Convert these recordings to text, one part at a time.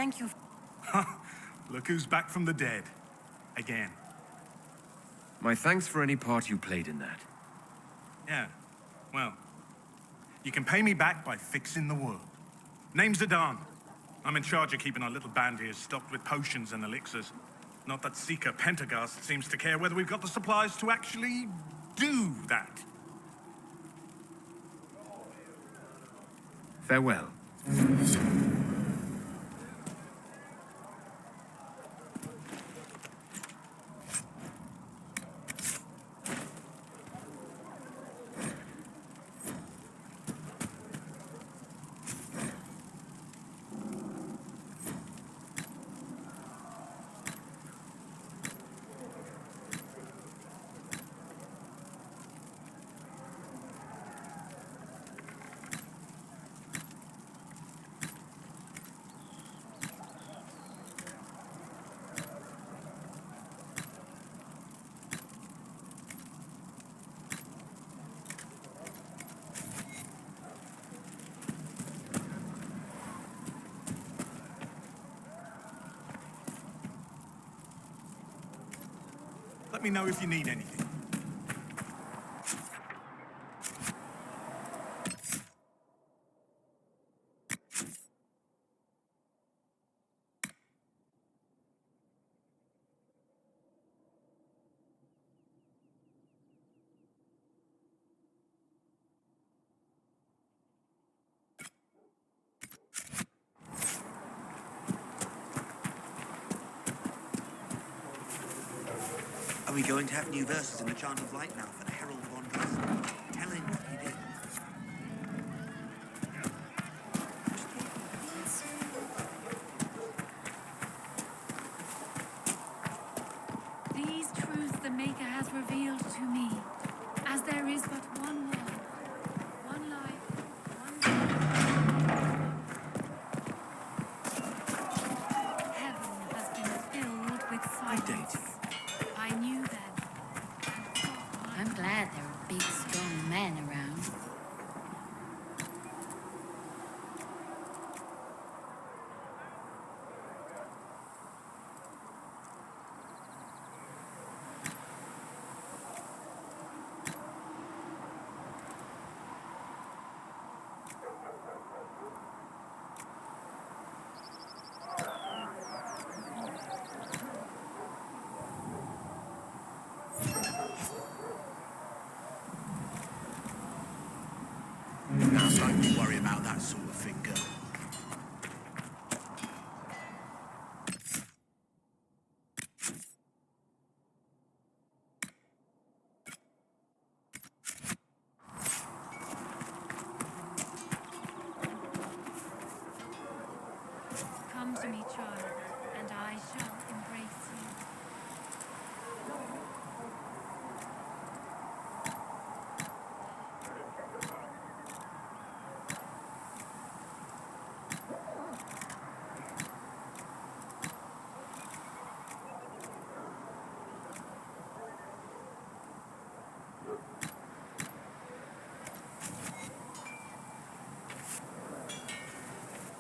Thank you. Look who's back from the dead. Again. My thanks for any part you played in that. Yeah, well, you can pay me back by fixing the world. Name's Adan. I'm in charge of keeping our little band here stocked with potions and elixirs. Not that Seeker Pentagast seems to care whether we've got the supplies to actually do that. Farewell. Let me know if you need anything. Are we going to have new verses in the Chant of Light now for the Herald Wanderers? Tell him what he did. These truths the Maker has revealed to me, as there is but one world, one life, one Heaven has been filled with silence. I knew then. I'm glad there are big, strong men around. Now, don't worry about that sort of thing, girl. Come to me, child, and I shall embrace you.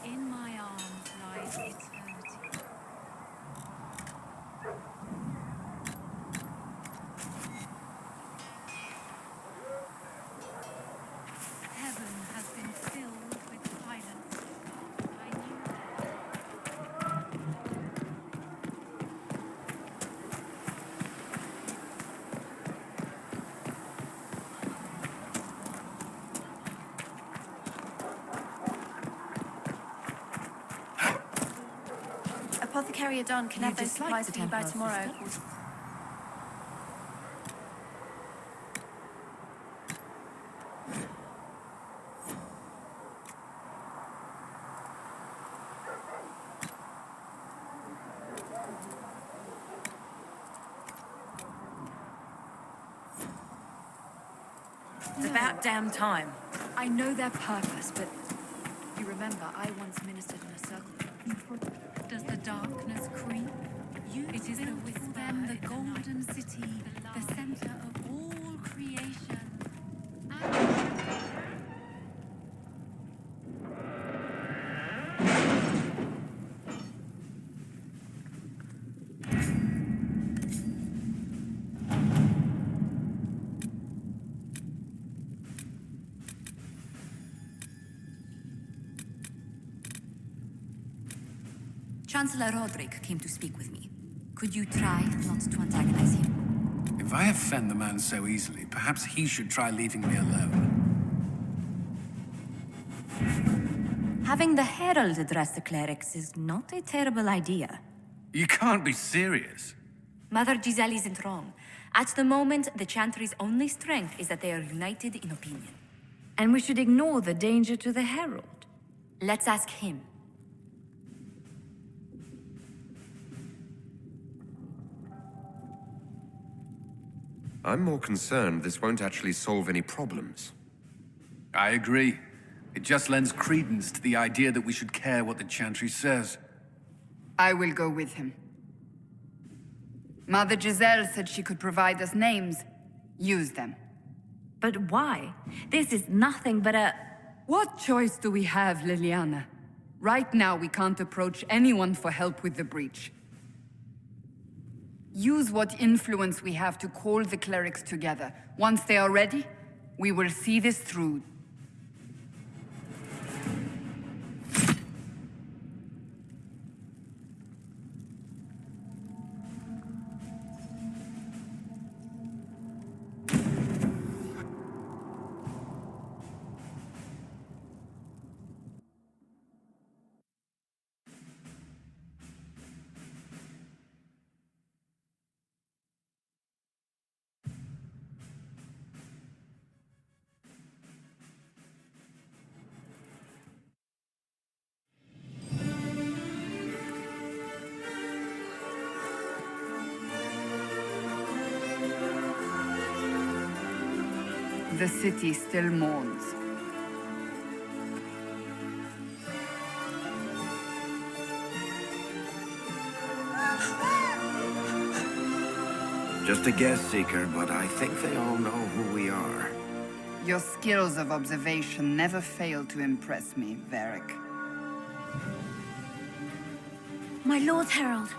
In my arms lies eternity. Heaven has been filled with silence. I knew Apothecary Adon can have those supplies for you by tomorrow. It's about damn time. I know their purpose, but you remember I once ministered in a circle. Does the darkness creep? It is the whisper, the golden city, the center of all creation. Chancellor Roderick came to speak with me. Could you try not to antagonize him? If I offend the man so easily, perhaps he should try leaving me alone. Having the Herald address the clerics is not a terrible idea. You can't be serious. Mother Giselle isn't wrong. At the moment, the Chantry's only strength is that they are united in opinion. And we should ignore the danger to the Herald. Let's ask him. I'm more concerned this won't actually solve any problems. I agree. It just lends credence to the idea that we should care what the Chantry says. I will go with him. Mother Giselle said she could provide us names. Use them. But why? This is nothing but a... What choice do we have, Liliana? Right now, we can't approach anyone for help with the breach. Use what influence we have to call the clerics together. Once they are ready, we will see this through. The city still mourns. Just a guest seeker, but I think they all know who we are. Your skills of observation never fail to impress me, Varric. My Lord Herald.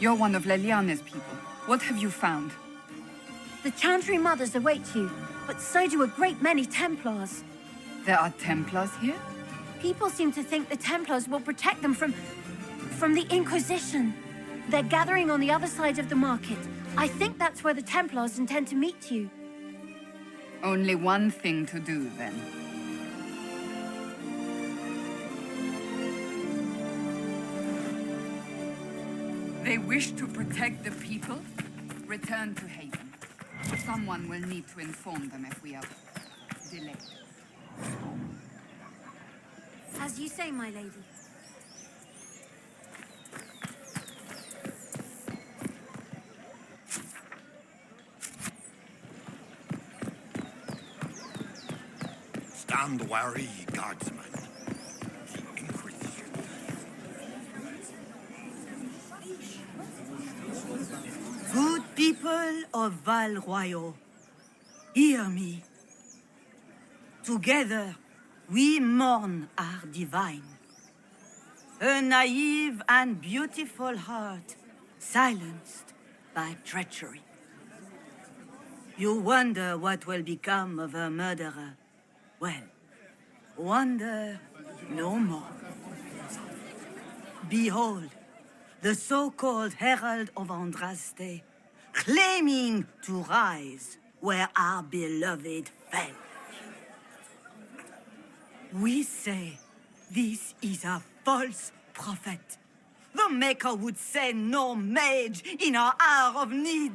You're one of Leliana's people. What have you found? The Chantry mothers await you, but so do a great many Templars. There are Templars here? People seem to think the Templars will protect them from the Inquisition. They're gathering on the other side of the market. I think that's where the Templars intend to meet you. Only one thing to do, then. They wish to protect the people? Return to Haven. Someone will need to inform them if we are delayed. As you say, my lady. Stand wary, guardsmen. The Inquisition. Good people of Val Royal, hear me. Together, we mourn our divine. A naive and beautiful heart, silenced by treachery. You wonder what will become of a murderer. Well, wonder no more. Behold, the so-called Herald of Andraste, claiming to rise where our beloved fell. We say this is a false prophet. The Maker would send no mage in our hour of need.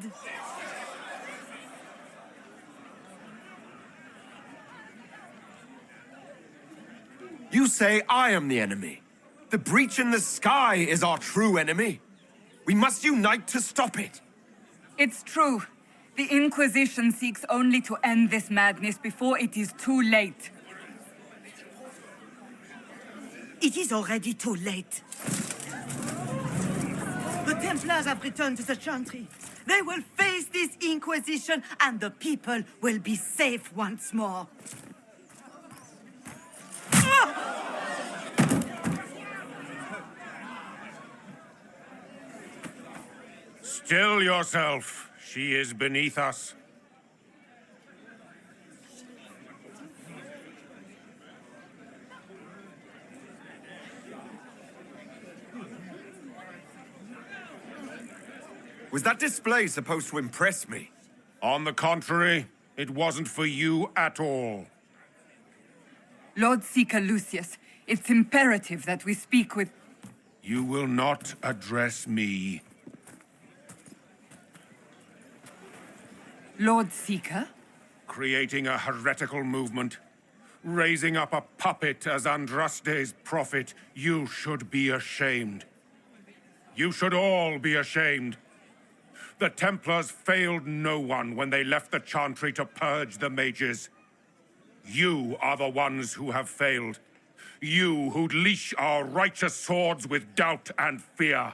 You say I am the enemy. The breach in the sky is our true enemy. We must unite to stop it. It's true. The Inquisition seeks only to end this madness before it is too late. It is already too late. The Templars have returned to the Chantry. They will face this Inquisition, and the people will be safe once more. Still yourself. She is beneath us. Was that display supposed to impress me? On the contrary, it wasn't for you at all. Lord Seeker Lucius, it's imperative that we speak with... You will not address me. Lord Seeker? Creating a heretical movement. Raising up a puppet as Andraste's prophet. You should be ashamed. You should all be ashamed. The Templars failed no one when they left the Chantry to purge the mages. You are the ones who have failed. You who'd leash our righteous swords with doubt and fear.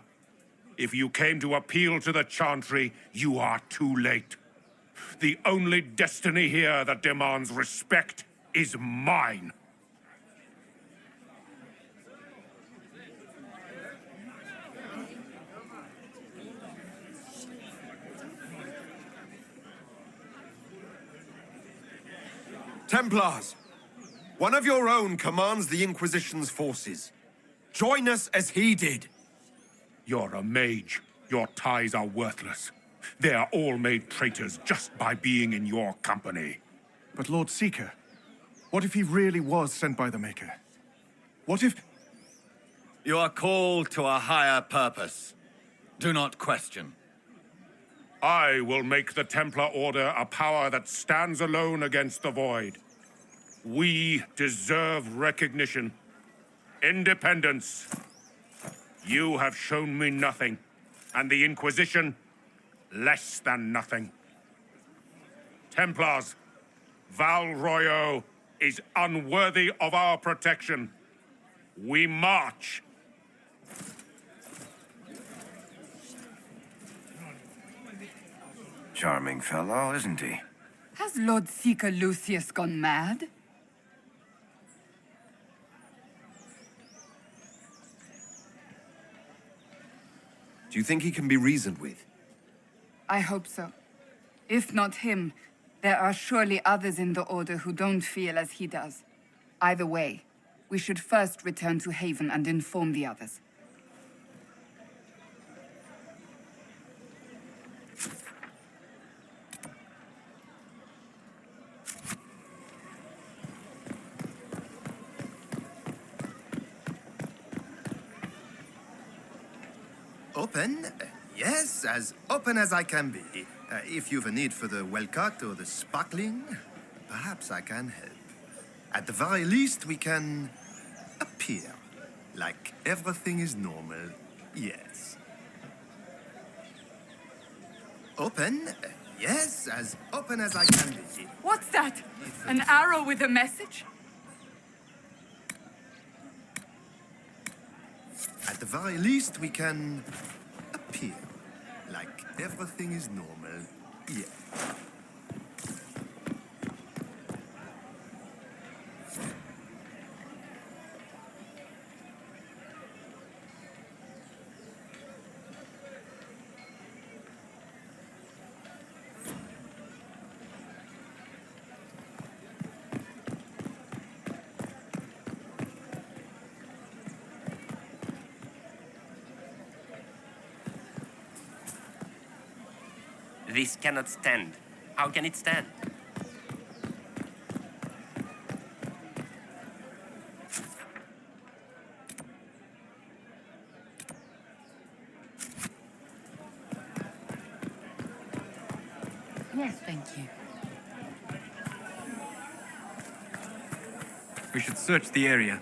If you came to appeal to the Chantry, you are too late. The only destiny here that demands respect is mine. Templars! One of your own commands the Inquisition's forces. Join us as he did. You're a mage. Your ties are worthless. They are all made traitors just by being in your company. But Lord Seeker, what if he really was sent by the Maker? What if... You are called to a higher purpose. Do not question. I will make the Templar Order a power that stands alone against the Void. We deserve recognition. Independence. You have shown me nothing, and the Inquisition, less than nothing. Templars, Val Royo is unworthy of our protection. We march. Charming fellow, isn't he? Has Lord Seeker Lucius gone mad? Do you think he can be reasoned with? I hope so. If not him, there are surely others in the Order who don't feel as he does. Either way, we should first return to Haven and inform the others. Open? Yes, as open as I can be. If you've a need for the well-cut or the sparkling, perhaps I can help. At the very least, we can appear like everything is normal. Yes. Open? Yes, as open as I can be. What's that? An arrow with a message? At the very least, we can appear like everything is normal. Yeah. This cannot stand. How can it stand? Yes, thank you. We should search the area.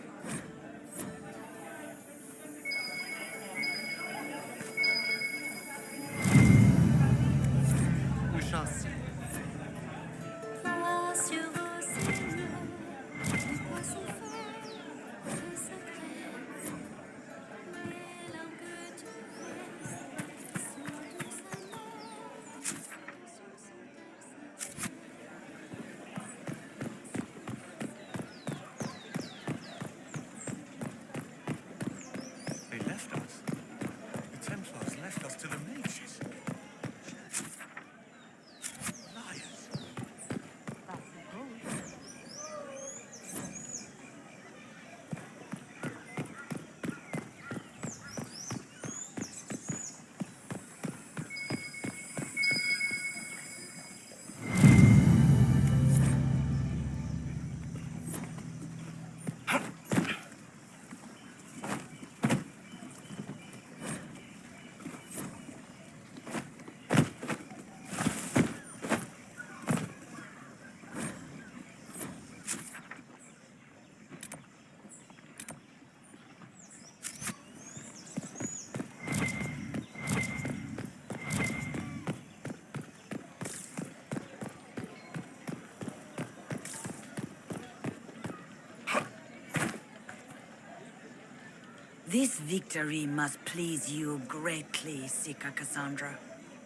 This victory must please you greatly, Sika Cassandra.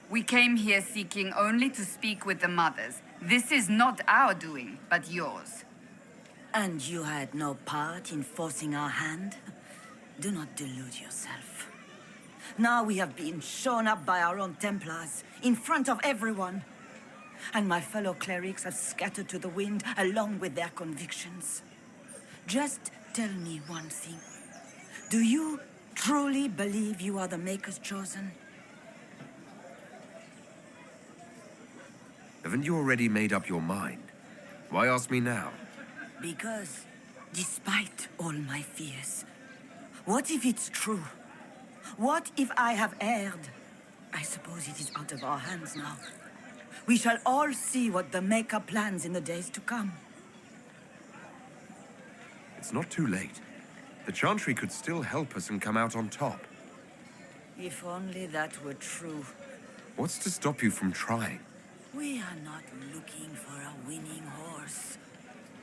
We came here seeking only to speak with the mothers. This is not our doing, but yours. And you had no part in forcing our hand? Do not delude yourself. Now we have been shown up by our own Templars, in front of everyone. And my fellow clerics have scattered to the wind along with their convictions. Just tell me one thing. Do you truly believe you are the Maker's chosen? Haven't you already made up your mind? Why ask me now? Because, despite all my fears, what if it's true? What if I have erred? I suppose it is out of our hands now. We shall all see what the Maker plans in the days to come. It's not too late. The Chantry could still help us and come out on top. If only that were true. What's to stop you from trying? We are not looking for a winning horse.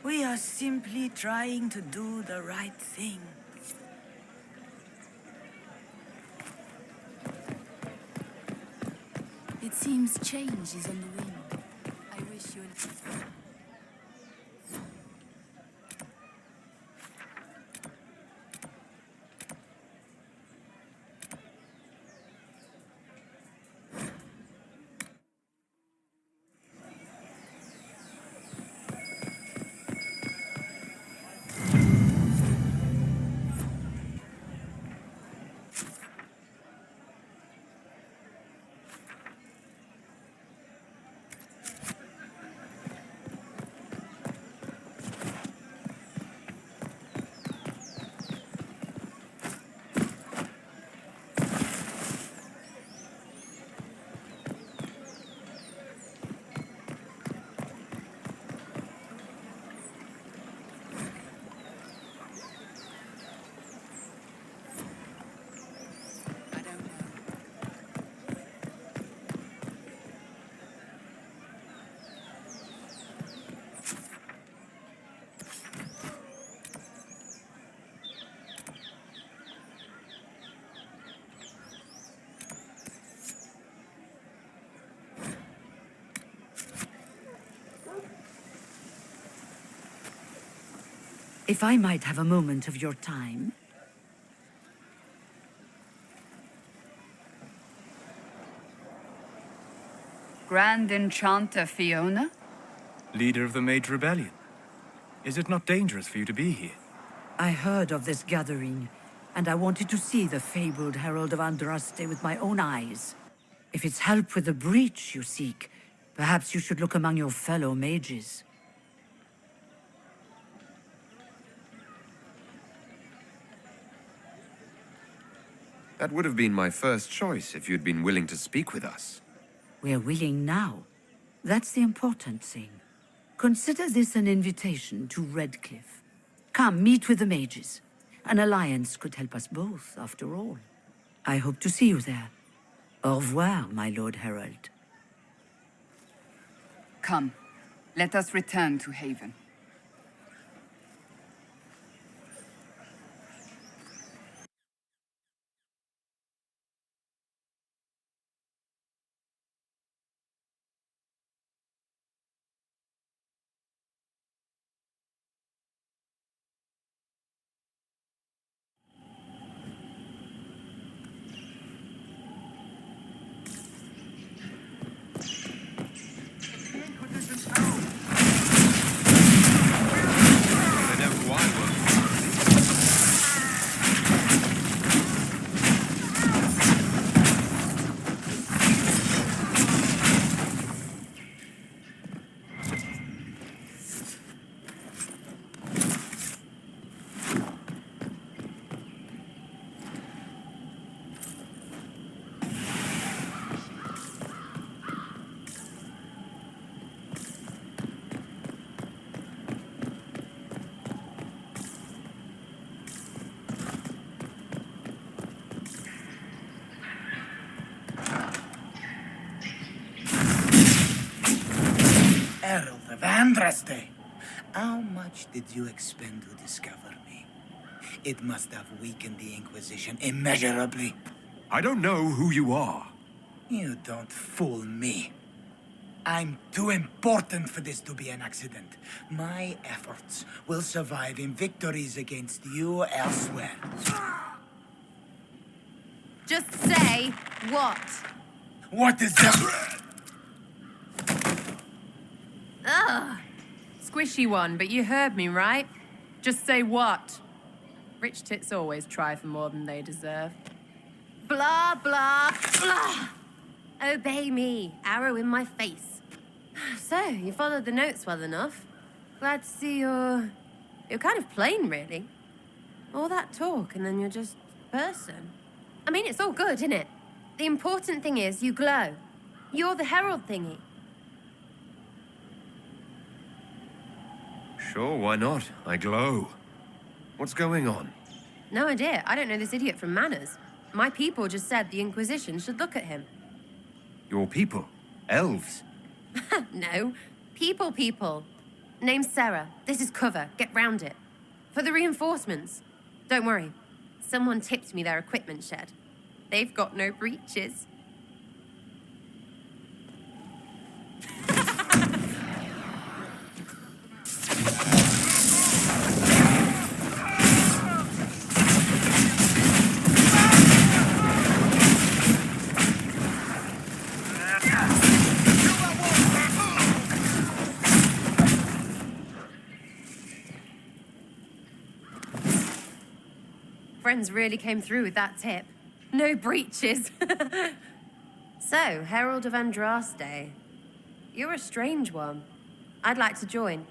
We are simply trying to do the right thing. It seems change is on the wind. I wish you If I might have a moment of your time. Grand Enchanter Fiona? Leader of the Mage Rebellion. Is it not dangerous for you to be here? I heard of this gathering, and I wanted to see the fabled Herald of Andraste with my own eyes. If it's help with the breach you seek, perhaps you should look among your fellow mages. That would have been my first choice if you'd been willing to speak with us. We're willing now. That's the important thing. Consider this an invitation to Redcliffe. Come, meet with the mages. An alliance could help us both, after all. I hope to see you there. Au revoir, my Lord Herald. Come, let us return to Haven. Herald of Andraste, how much did you expend to discover me? It must have weakened the Inquisition immeasurably. I don't know who you are. You don't fool me. I'm too important for this to be an accident. My efforts will survive in victories against you elsewhere. Just say what? What is that? Ugh. Squishy one, but you heard me, right? Just say what? Rich tits always try for more than they deserve. Blah, blah, blah. Obey me. Arrow in my face. So, you followed the notes well enough. Glad to see you're kind of plain, really. All that talk, and then you're just a person. I mean, it's all good, isn't it? The important thing is you glow. You're the herald thingy. Sure, why not? I glow. What's going on? No idea. I don't know this idiot from Manners. My people just said the Inquisition should look at him. Your people? Elves? No. People. Name's Sarah. This is cover. Get round it. For the reinforcements. Don't worry. Someone tipped me their equipment shed. They've got no breaches. Friends really came through with that tip. No breaches. So, Herald of Andraste. You're a strange one. I'd like to join.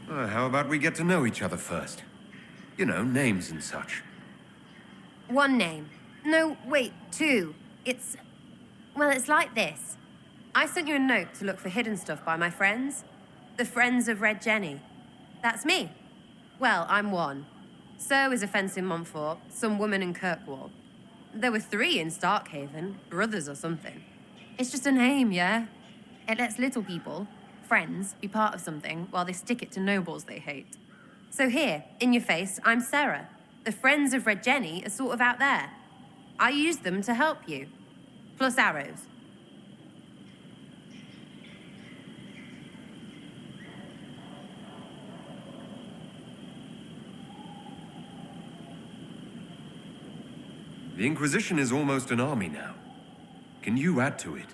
How about we get to know each other first? You know, names and such. One name. No, wait, two. Well, it's like this. I sent you a note to look for hidden stuff by my friends. The Friends of Red Jenny. That's me. Well, I'm one. So is a fence in Montfort, some woman in Kirkwall. There were 3 in Starkhaven, brothers or something. It's just a name, yeah? It lets little people, friends, be part of something while they stick it to nobles they hate. So here, in your face, I'm Sarah. The Friends of Red Jenny are sort of out there. I use them to help you. Plus arrows. The Inquisition is almost an army now. Can you add to it?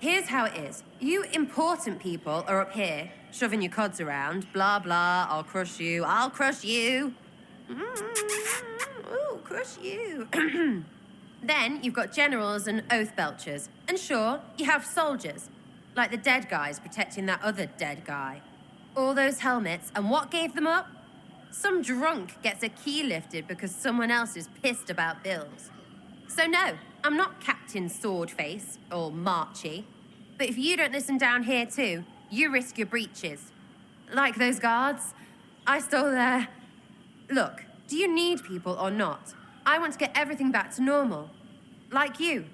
Here's how it is. You important people are up here, shoving your cods around. Blah, blah, I'll crush you. Ooh, crush you. Then you've got generals and oath belchers. And sure, you have soldiers. Like the dead guys protecting that other dead guy. All those helmets, and what gave them up? Some drunk gets a key lifted because someone else is pissed about bills. So no, I'm not Captain Swordface or Marchy. But if you don't listen down here too, you risk your breeches. Like those guards, I stole their... Look, do you need people or not? I want to get everything back to normal. Like you.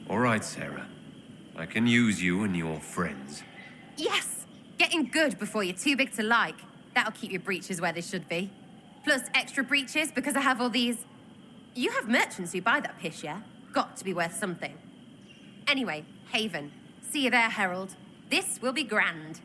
All right, Sarah. I can use you and your friends. Yes! Getting good before you're too big to like. That'll keep your breeches where they should be. Plus extra breeches because I have all these... You have merchants who buy that piss, yeah? Got to be worth something. Anyway, Haven. See you there, Herald. This will be grand.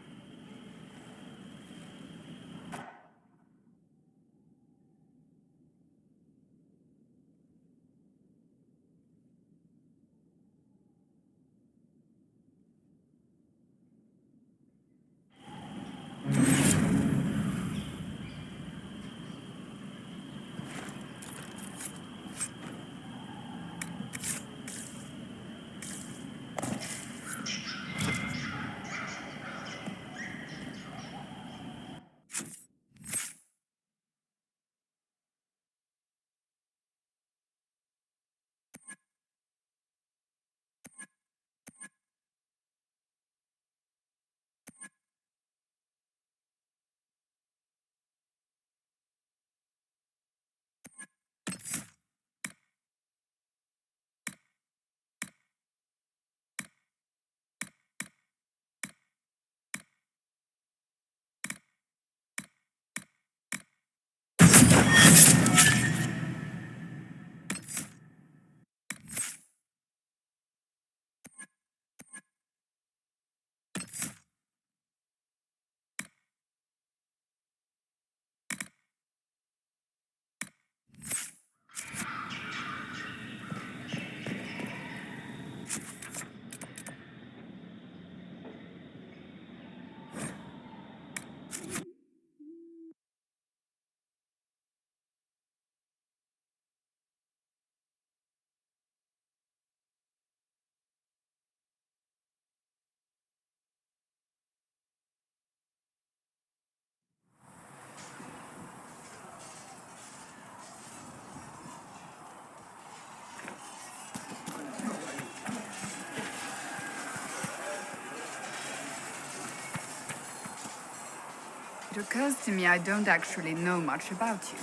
It occurs to me I don't actually know much about you.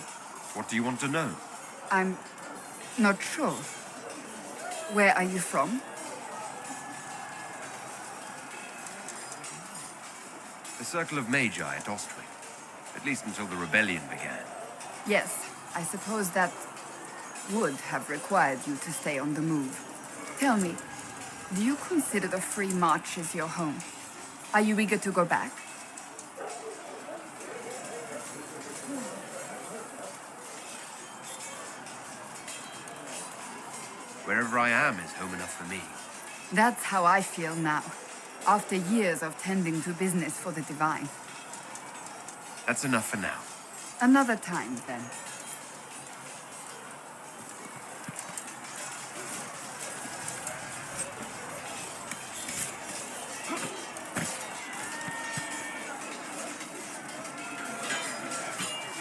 What do you want to know? I'm not sure. Where are you from? The Circle of Magi at Ostwick. At least until the rebellion began. Yes, I suppose that would have required you to stay on the move. Tell me, do you consider the Free March as your home? Are you eager to go back? Wherever I am is home enough for me. That's how I feel now, after years of tending to business for the Divine. That's enough for now. Another time, then.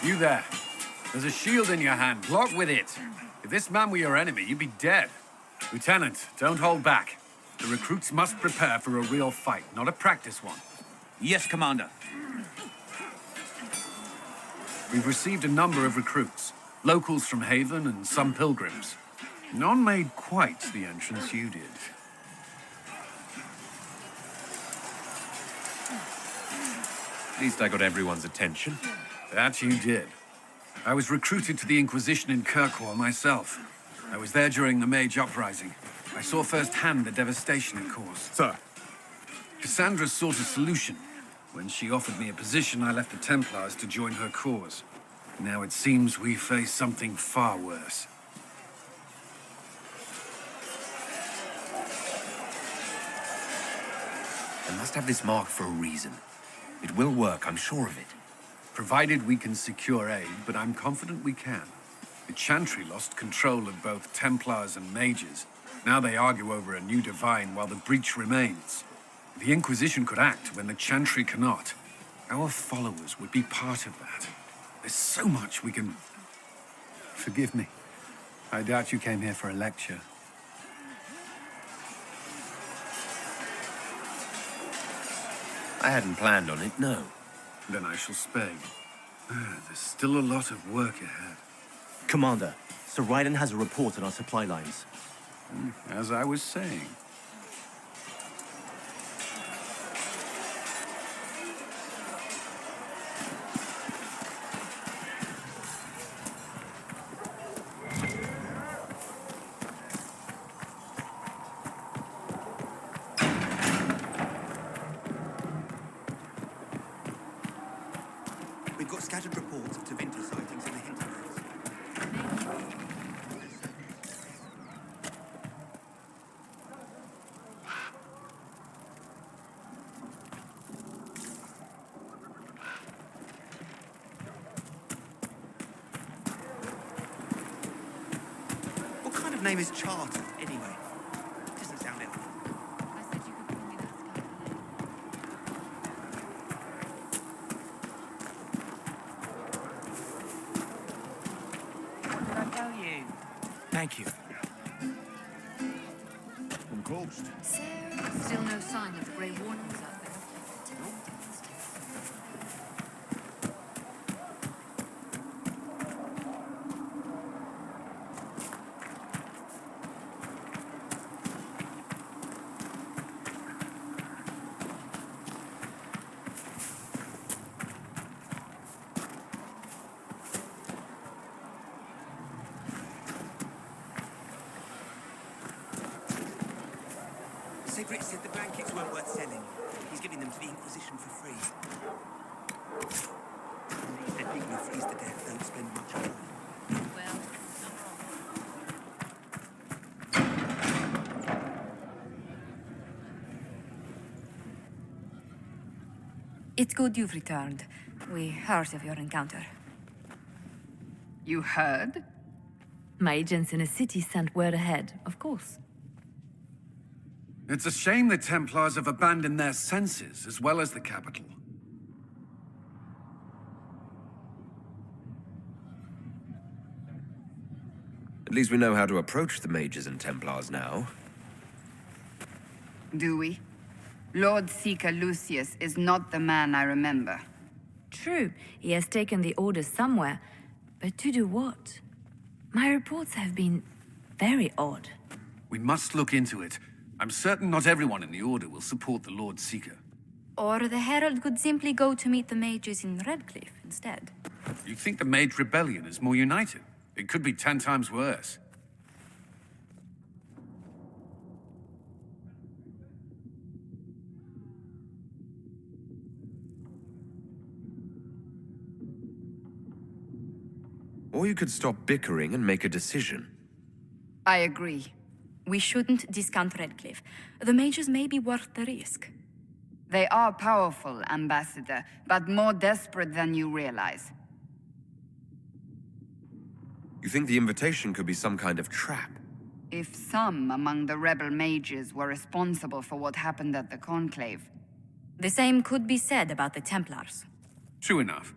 You there. There's a shield in your hand. Block with it. If this man were your enemy, you'd be dead. Lieutenant, don't hold back. The recruits must prepare for a real fight, not a practice one. Yes, Commander. We've received a number of recruits. Locals from Haven and some pilgrims. None made quite the entrance you did. At least I got everyone's attention. That you did. I was recruited to the Inquisition in Kirkwall myself. I was there during the Mage Uprising. I saw firsthand the devastation it caused. Sir. Cassandra sought a solution. When she offered me a position, I left the Templars to join her cause. Now it seems we face something far worse. I must have this mark for a reason. It will work, I'm sure of it. Provided we can secure aid, but I'm confident we can. The Chantry lost control of both Templars and Mages. Now they argue over a new Divine while the breach remains. The Inquisition could act when the Chantry cannot. Our followers would be part of that. There's so much we can... Forgive me. I doubt you came here for a lecture. I hadn't planned on it, no. Then I shall spare you. There's still a lot of work ahead. Commander, Sir Ryden has a report on our supply lines. As I was saying. We've got scattered reports of Tevinter sightings in the hinterlands. What kind of name is Charter, anyway? Doesn't sound it. Thank you. I'm close. Still no sign of the Grey Wardens out there. Sigrid said the blankets weren't worth selling. He's giving them to the Inquisition for free. He said people who freeze to death don't spend much on them. Well, It's good you've returned. We heard of your encounter. You heard? My agents in the city sent word ahead, of course. It's a shame the Templars have abandoned their senses, as well as the capital. At least we know how to approach the Mages and Templars now. Do we? Lord Seeker Lucius is not the man I remember. True, he has taken the orders somewhere, but to do what? My reports have been very odd. We must look into it. I'm certain not everyone in the Order will support the Lord Seeker. Or the Herald could simply go to meet the mages in Redcliffe instead. You think the Mage Rebellion is more united? It could be 10 times worse. Or you could stop bickering and make a decision. I agree. We shouldn't discount Redcliffe. The mages may be worth the risk. They are powerful, Ambassador, but more desperate than you realize. You think the invitation could be some kind of trap? If some among the rebel mages were responsible for what happened at the Conclave. The same could be said about the Templars. True enough.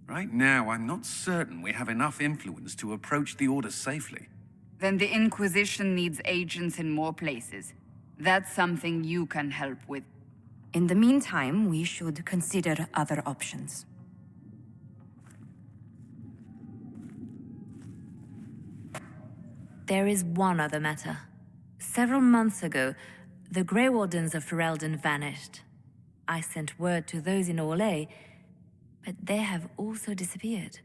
Right now, I'm not certain we have enough influence to approach the Order safely. Then the Inquisition needs agents in more places. That's something you can help with. In the meantime, we should consider other options. There is one other matter. Several months ago, the Grey Wardens of Ferelden vanished. I sent word to those in Orlais, but they have also disappeared.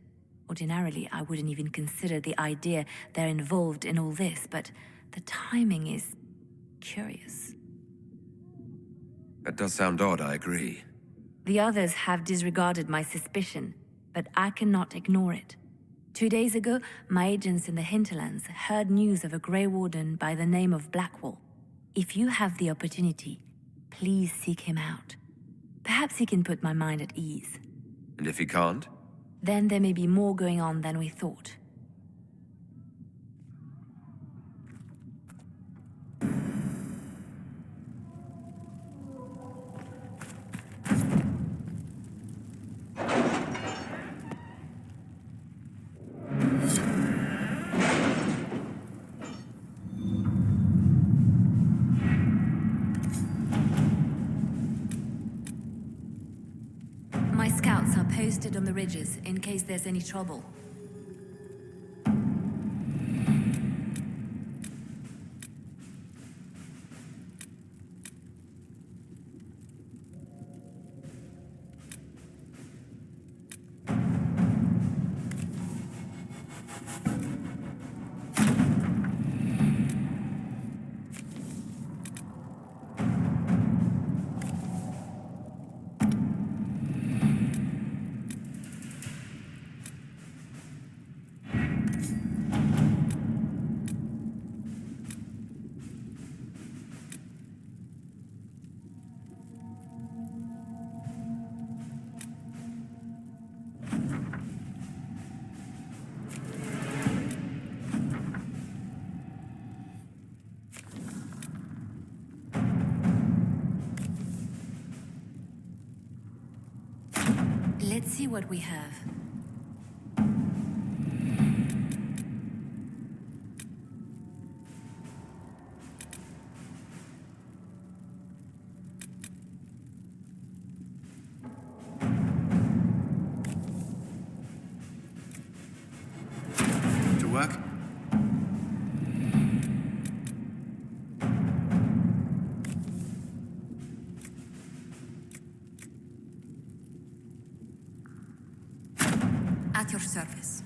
Ordinarily, I wouldn't even consider the idea they're involved in all this, but the timing is curious. That does sound odd, I agree. The others have disregarded my suspicion, but I cannot ignore it. 2 days ago, my agents in the hinterlands heard news of a Grey Warden by the name of Blackwall. If you have the opportunity, please seek him out. Perhaps he can put my mind at ease. And if he can't? Then there may be more going on than we thought. My scouts are posted on the ridges in case there's any trouble. Let's see what we have. To work? At your service.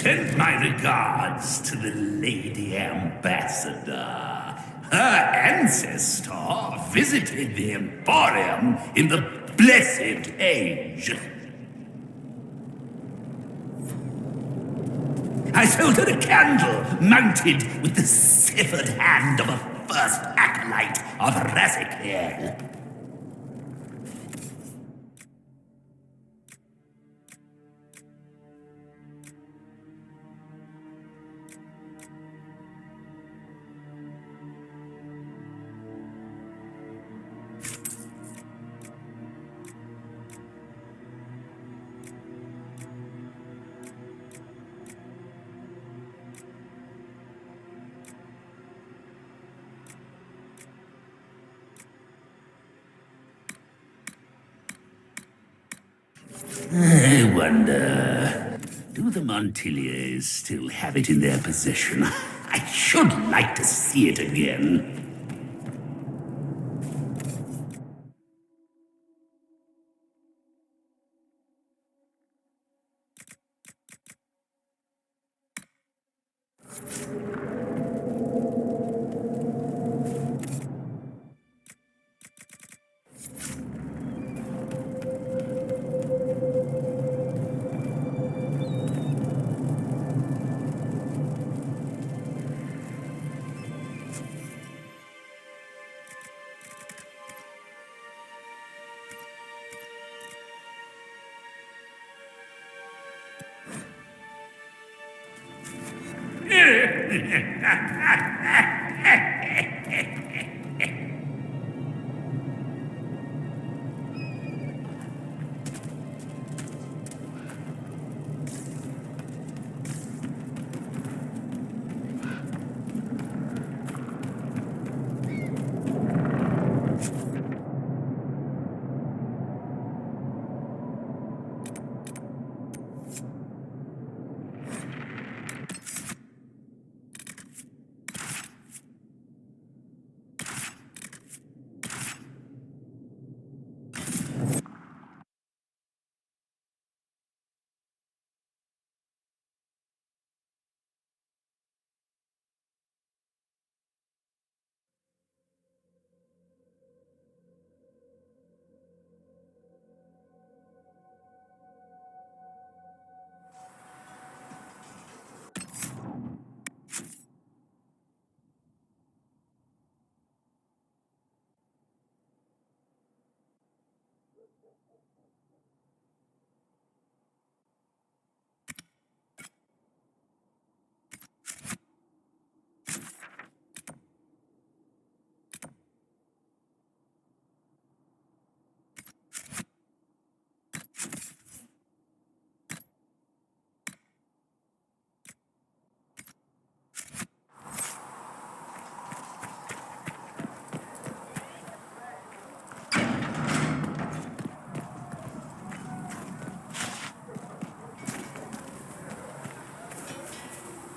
Send my regards to the Lady Ambassador. Her ancestor visited the Emporium in the Blessed Age. I sold her a candle mounted with the severed hand of a first acolyte of Razikiel. I wonder, do the Montiliers still have it in their possession? I should like to see it again.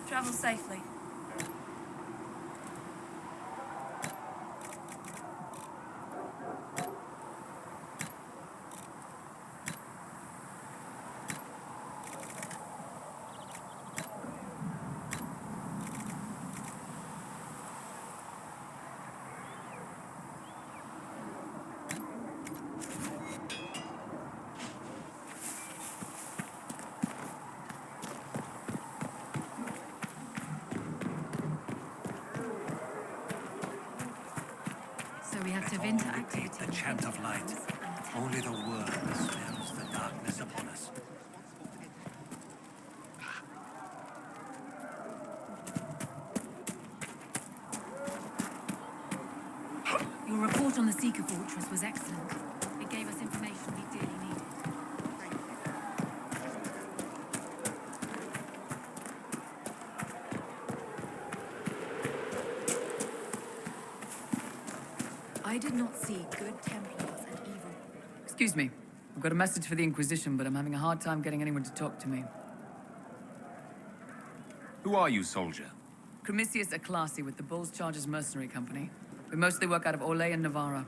Travel safely. So we have Tevinter activity. The chant of light. Only the word dispels the darkness upon us. Your report on the Seeker Fortress was excellent. It gave us information we dearly needed. I did not see good Templars and evil. Excuse me. I've got a message for the Inquisition, but I'm having a hard time getting anyone to talk to me. Who are you, soldier? Cremisius Aclasi with the Bulls Chargers Mercenary Company. We mostly work out of Orlais and Navarra.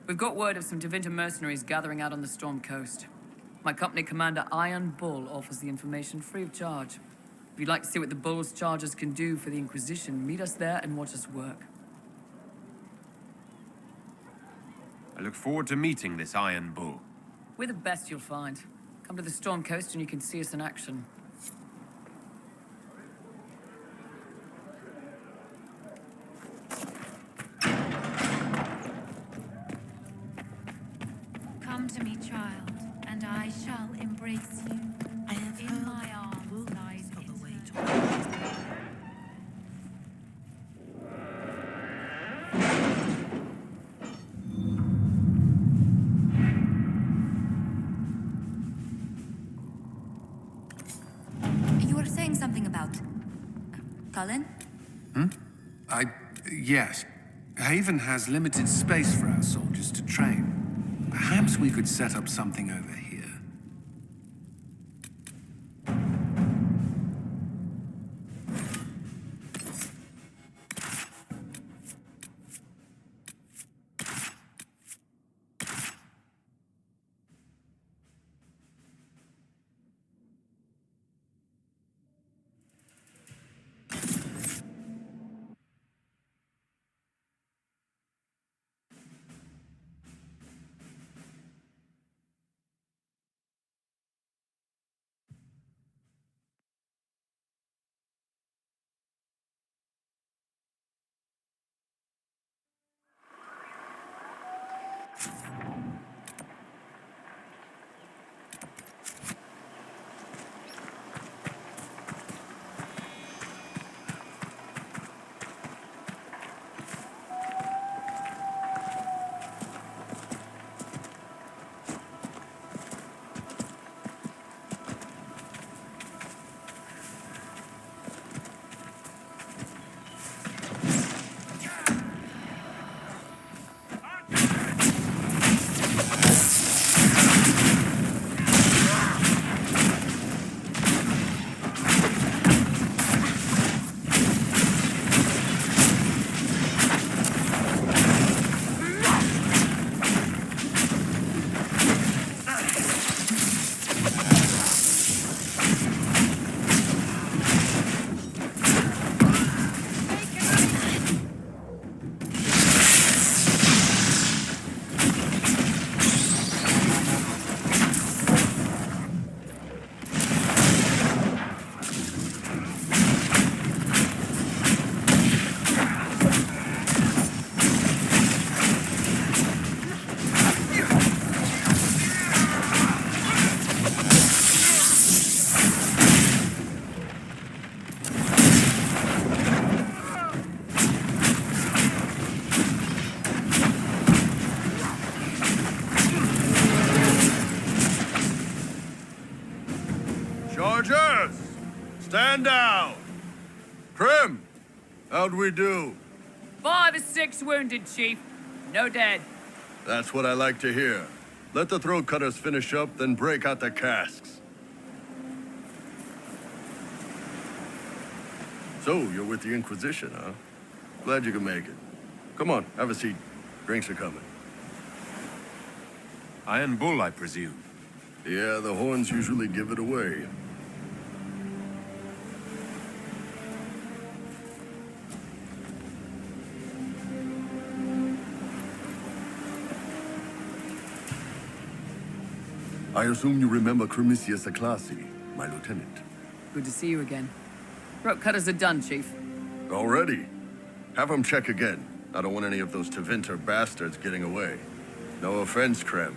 We've got word of some Tevinter mercenaries gathering out on the Storm Coast. My company commander, Iron Bull, offers the information free of charge. If you'd like to see what the Bull's charges can do for the Inquisition, meet us there and watch us work. I look forward to meeting this Iron Bull. We're the best you'll find. Come to the Storm Coast and you can see us in action. Come to me, child, and I shall embrace you. I have In my arms lies You were saying something about Cullen? Yes. Haven has limited space for our soldiers to train. Perhaps we could set up something over here. Chargers! Stand down! Krim! How'd we do? 5 or 6 wounded, Chief. No dead. That's what I like to hear. Let the throat cutters finish up, then break out the casks. So, you're with the Inquisition, huh? Glad you could make it. Come on, have a seat. Drinks are coming. Iron Bull, I presume. Yeah, the horns usually give it away. I assume you remember Cremisius Aclassi, my lieutenant. Good to see you again. Throat cutters are done, Chief. Already? Have them check again. I don't want any of those Tevinter bastards getting away. No offense, Krem.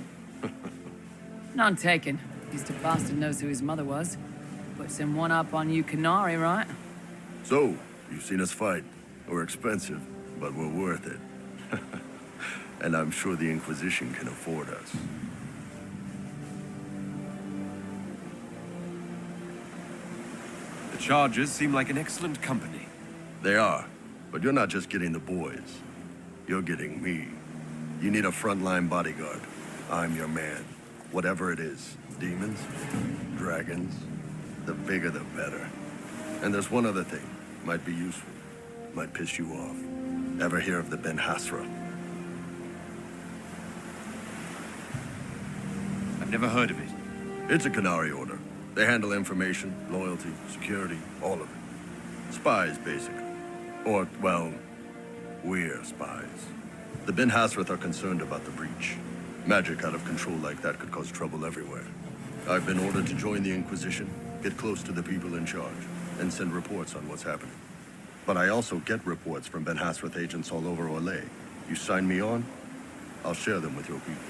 None taken. At least a bastard knows who his mother was. Puts him one up on you Canary, right? So, you've seen us fight. We're expensive, but we're worth it. And I'm sure the Inquisition can afford us. The Chargers seem like an excellent company. They are, but you're not just getting the boys. You're getting me. You need a frontline bodyguard. I'm your man. Whatever it is. Demons, dragons, the bigger the better. And there's one other thing. Might be useful. Might piss you off. Ever hear of the Ben Hasra? I've never heard of it. It's a Canary order. They handle information, loyalty, security, all of it. Spies, basically. Or, well, we're spies. The Ben Hasrath are concerned about the breach. Magic out of control like that could cause trouble everywhere. I've been ordered to join the Inquisition, get close to the people in charge, and send reports on what's happening. But I also get reports from Ben Hasrath agents all over Orlais. You sign me on, I'll share them with your people.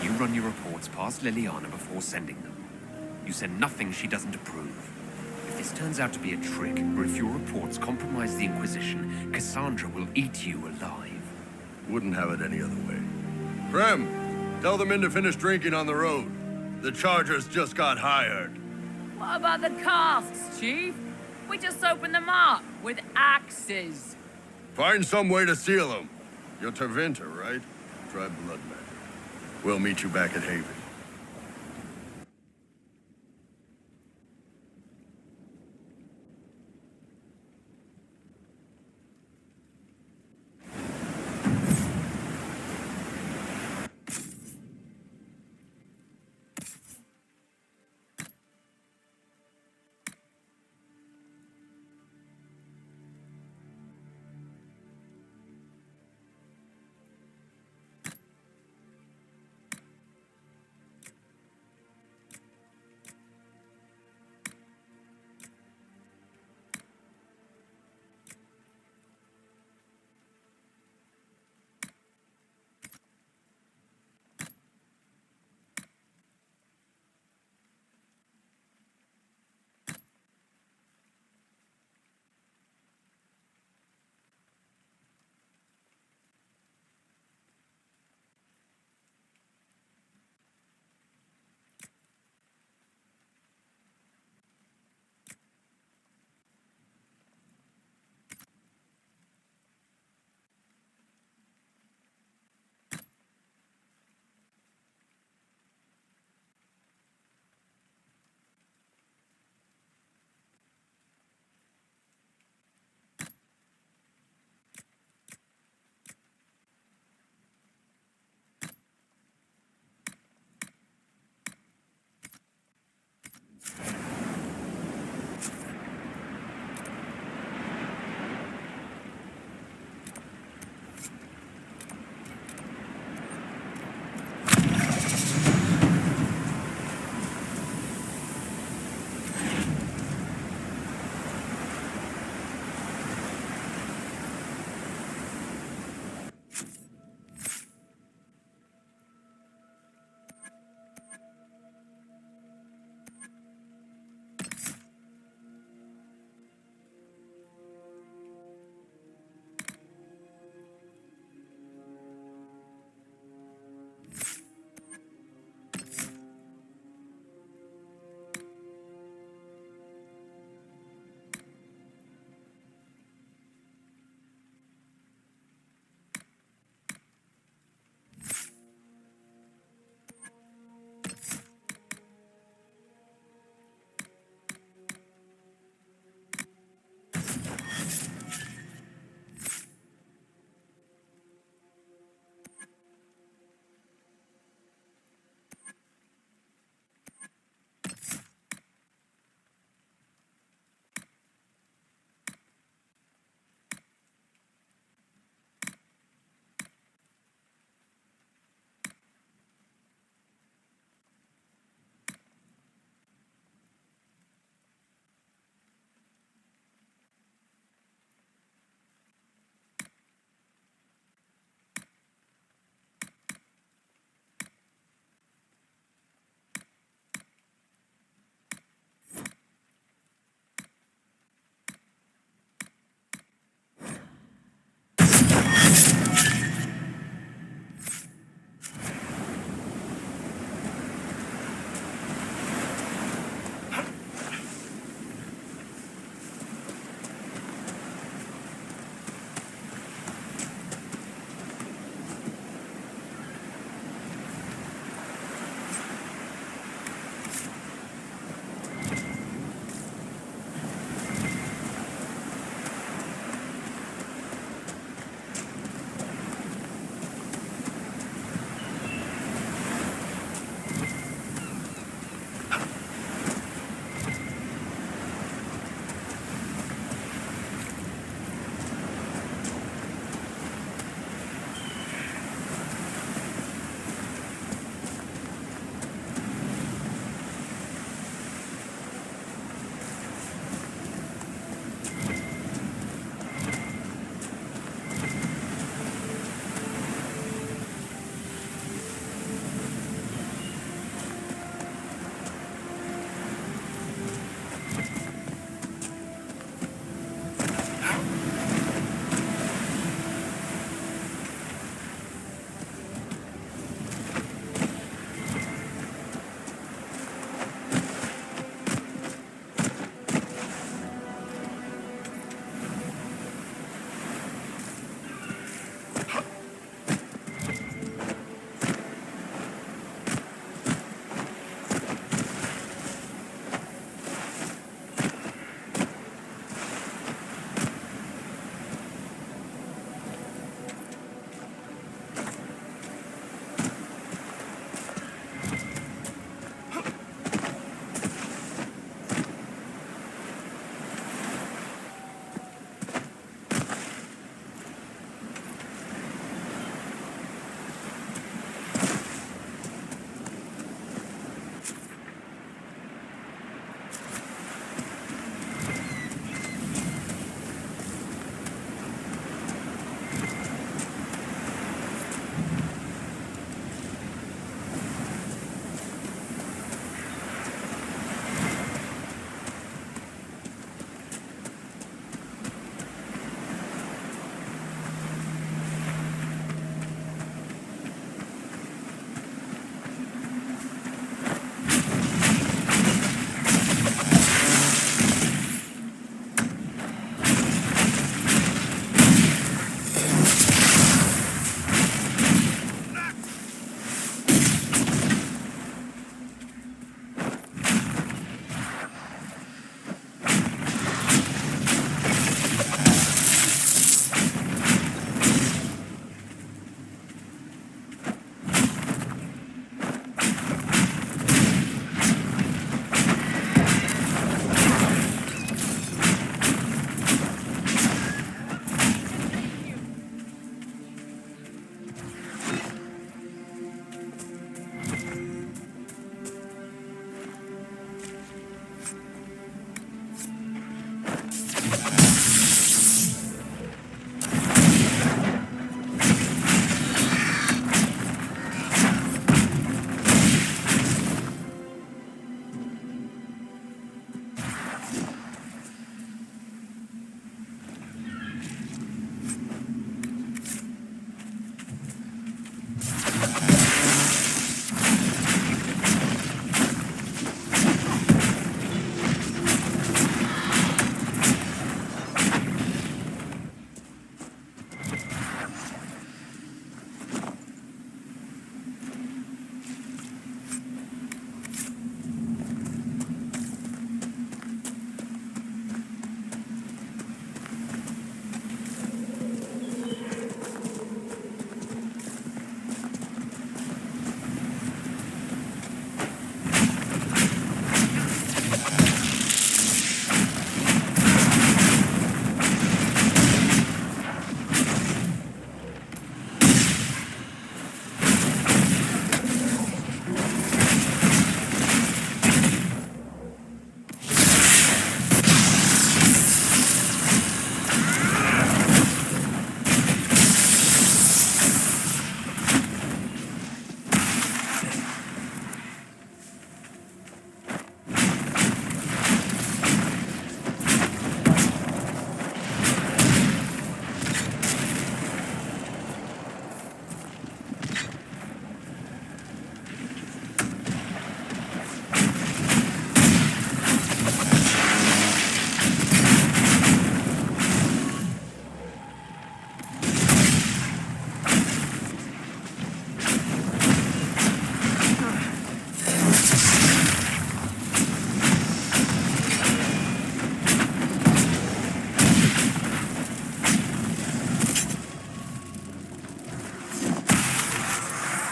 You run your reports past Liliana before sending them. You send nothing she doesn't approve. If this turns out to be a trick, or if your reports compromise the Inquisition, Cassandra will eat you alive. Wouldn't have it any other way. Prem, tell the men to finish drinking on the road. The Chargers just got hired. What about the casks, Chief? We just opened them up with axes. Find some way to seal them. You're Tervinter, right? Try blood magic. We'll meet you back at Haven.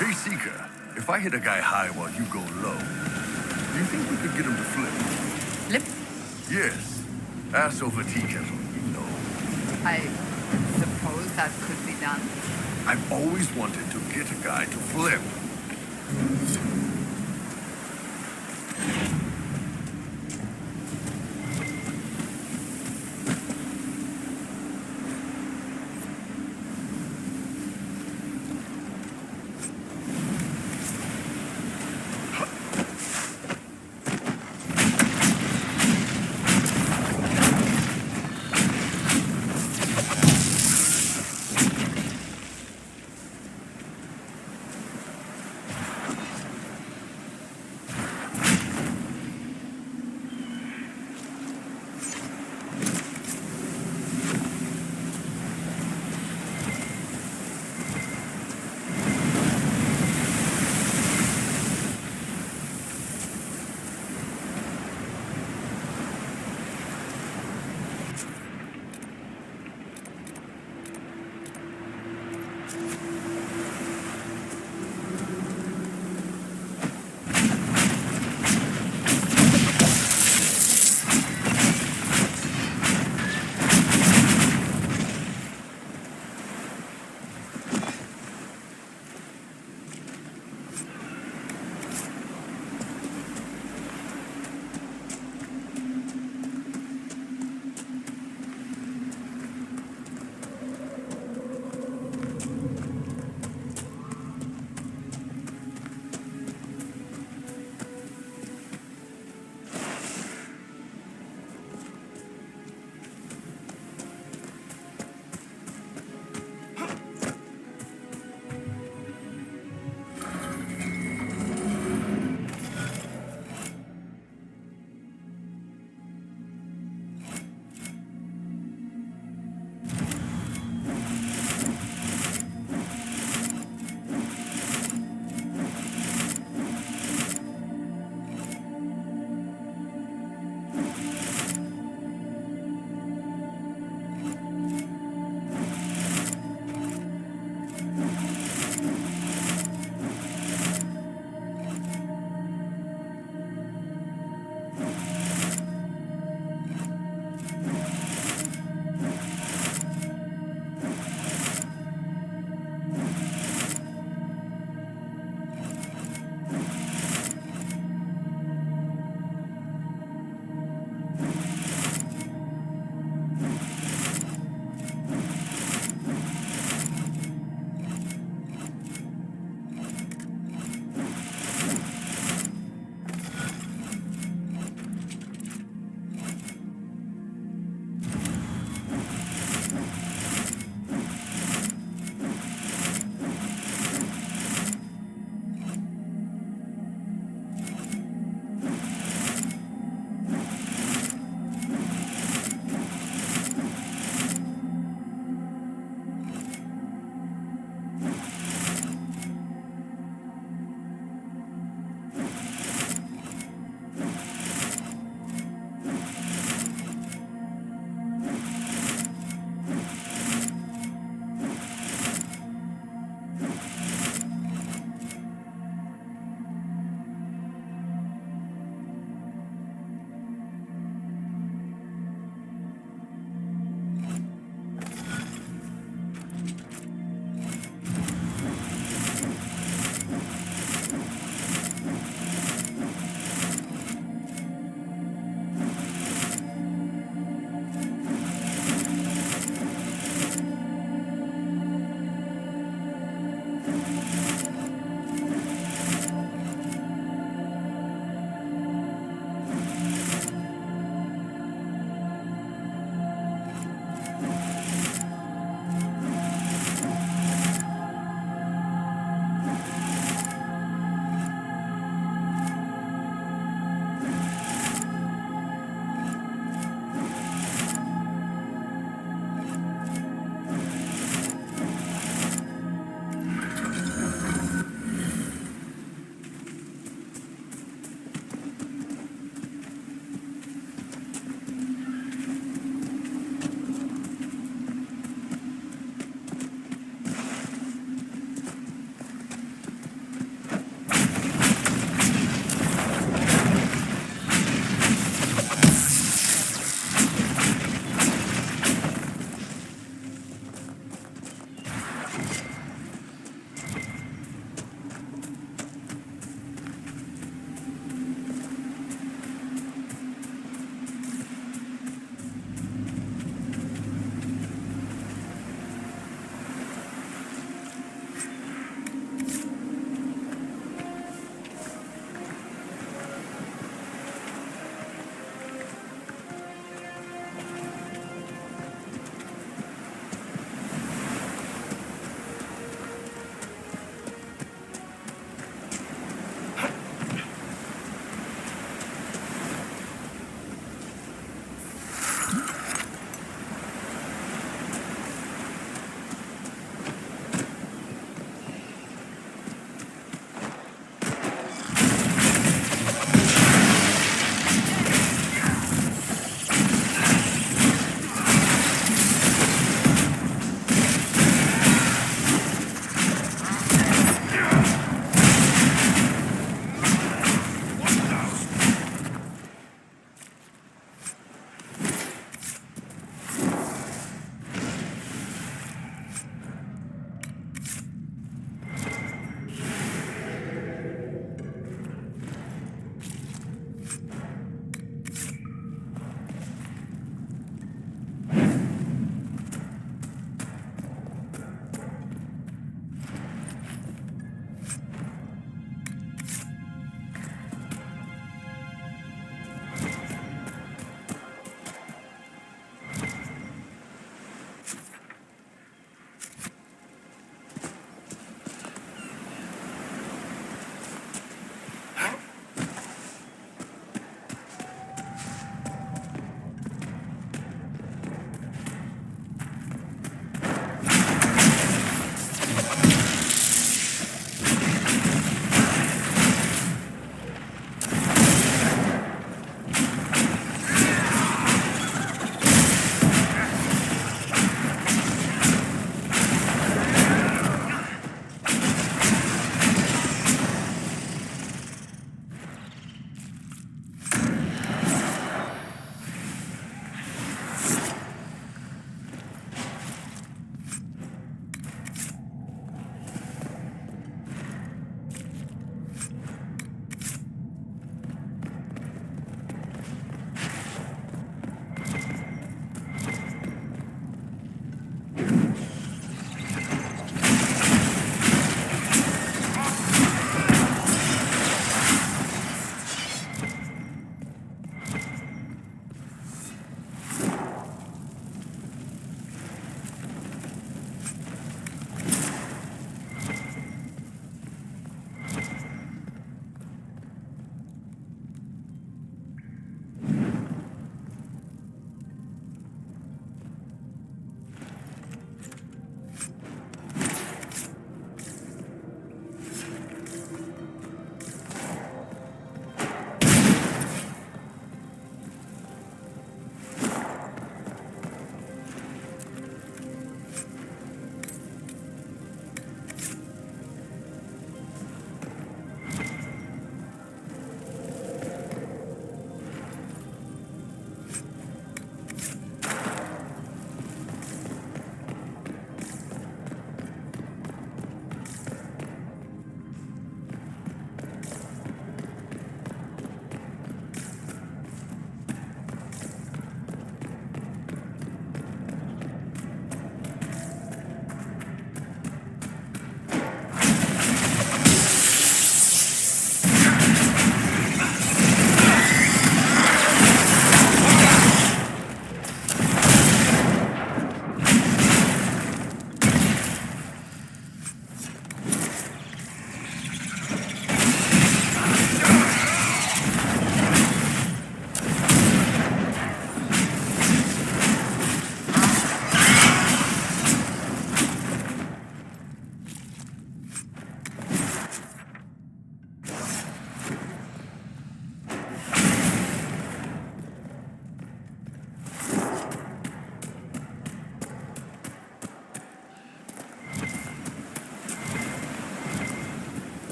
Hey, Seeker, if I hit a guy high while you go low, do you think we could get him to flip? Flip? Yes. Ass over tea kettle, you know. I suppose that could be done. I've always wanted to get a guy to flip.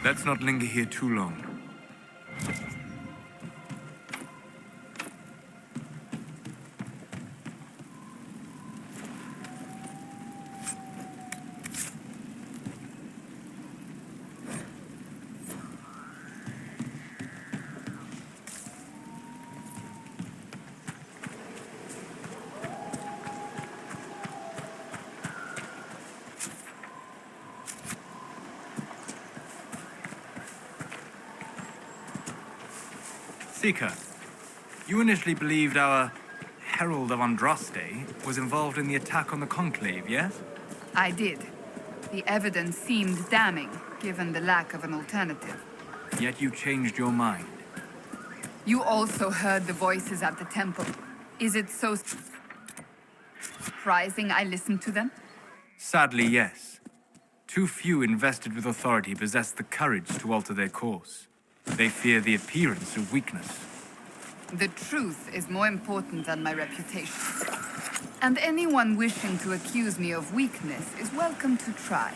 Let's not linger here too long. Seeker, you initially believed our Herald of Andraste was involved in the attack on the Conclave, yes? I did. The evidence seemed damning, given the lack of an alternative. Yet you changed your mind. You also heard the voices at the temple. Is it so surprising I listened to them? Sadly, yes. Too few invested with authority possess the courage to alter their course. They fear the appearance of weakness. The truth is more important than my reputation. And anyone wishing to accuse me of weakness is welcome to try.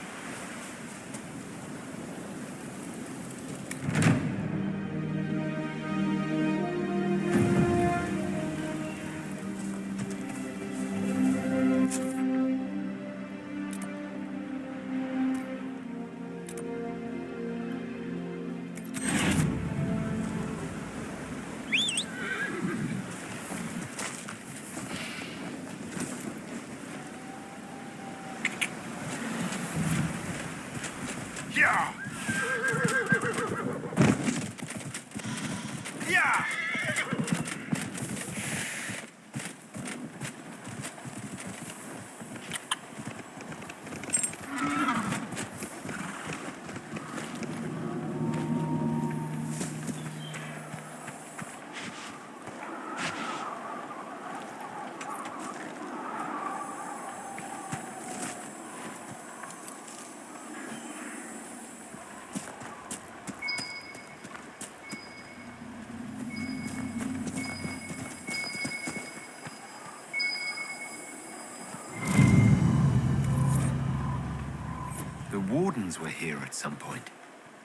Wardens were here at some point.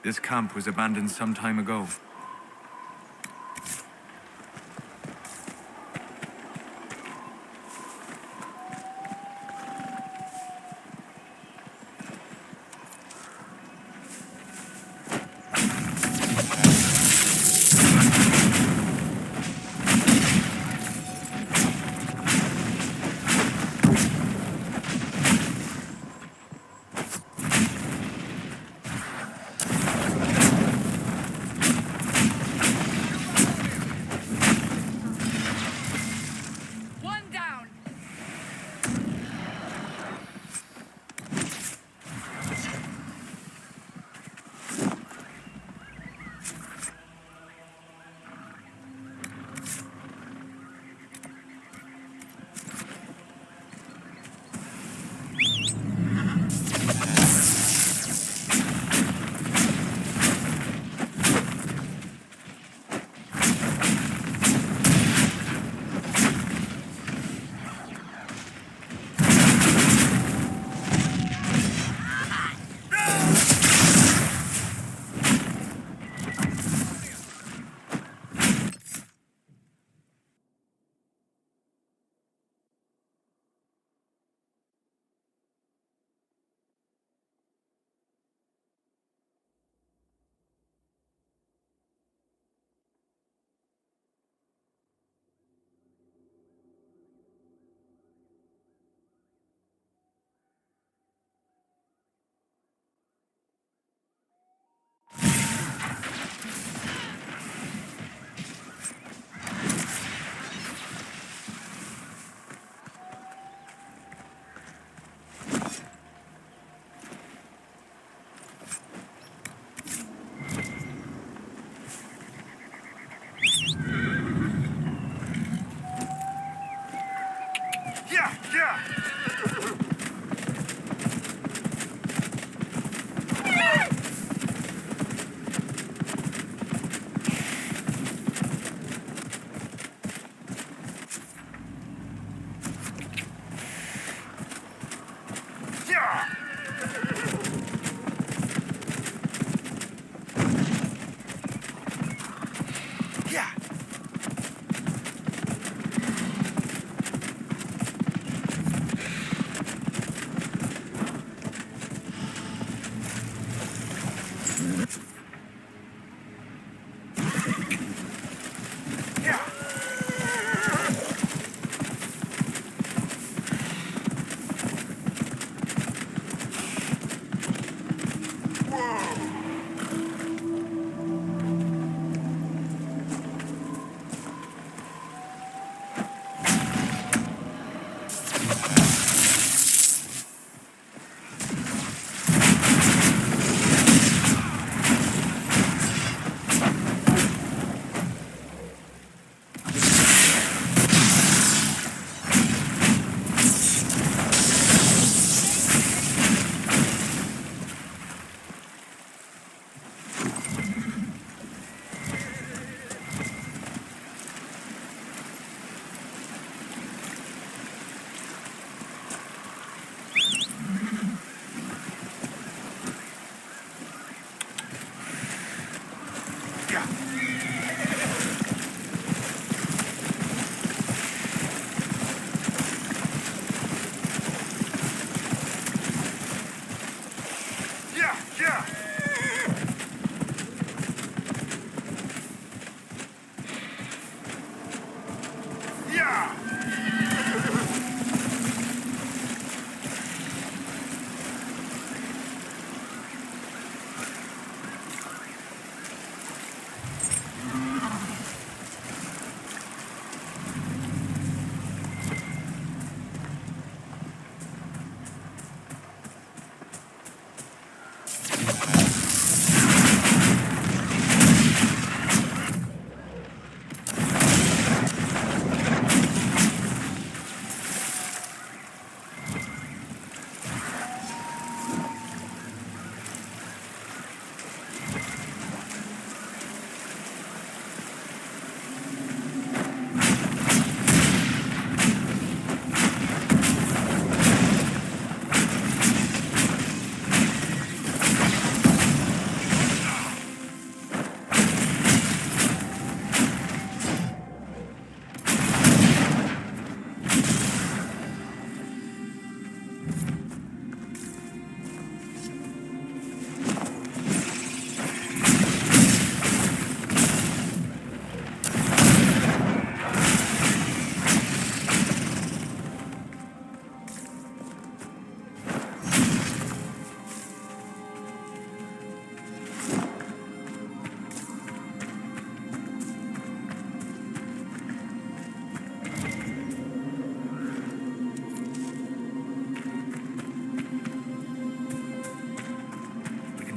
This camp was abandoned some time ago.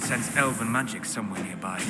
sense elven magic somewhere nearby.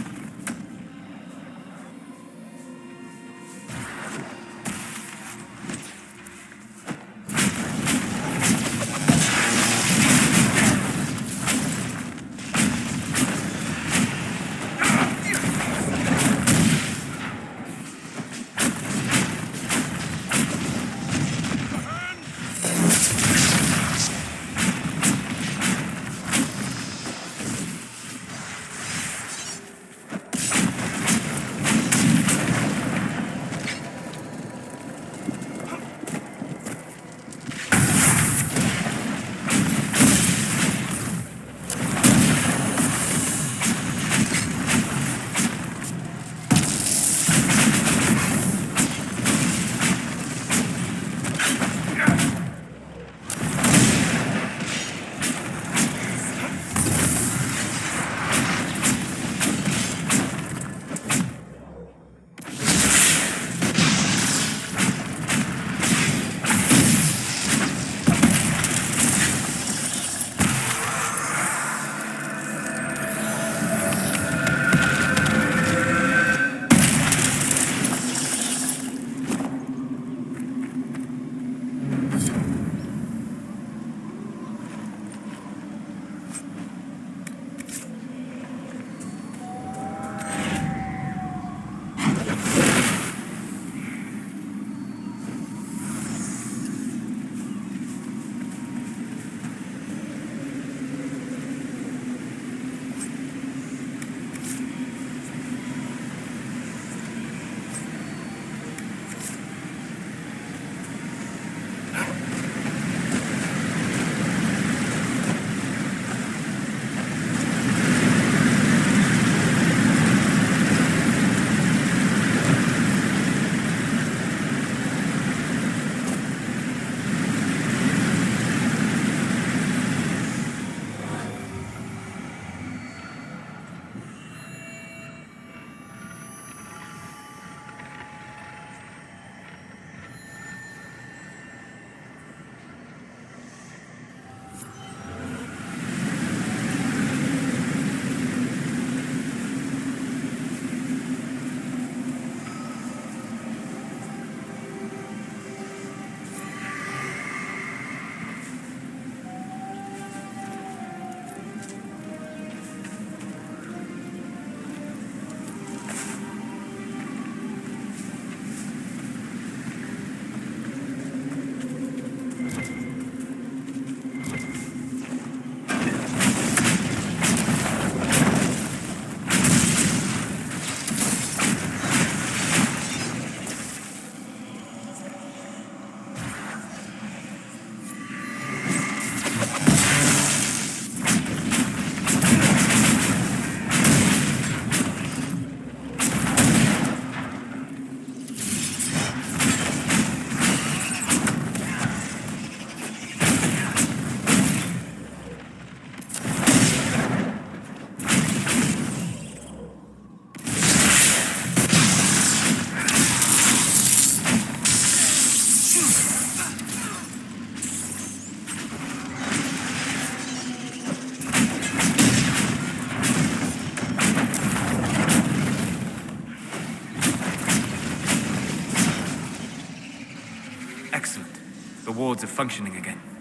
Excellent. The wards are functioning again.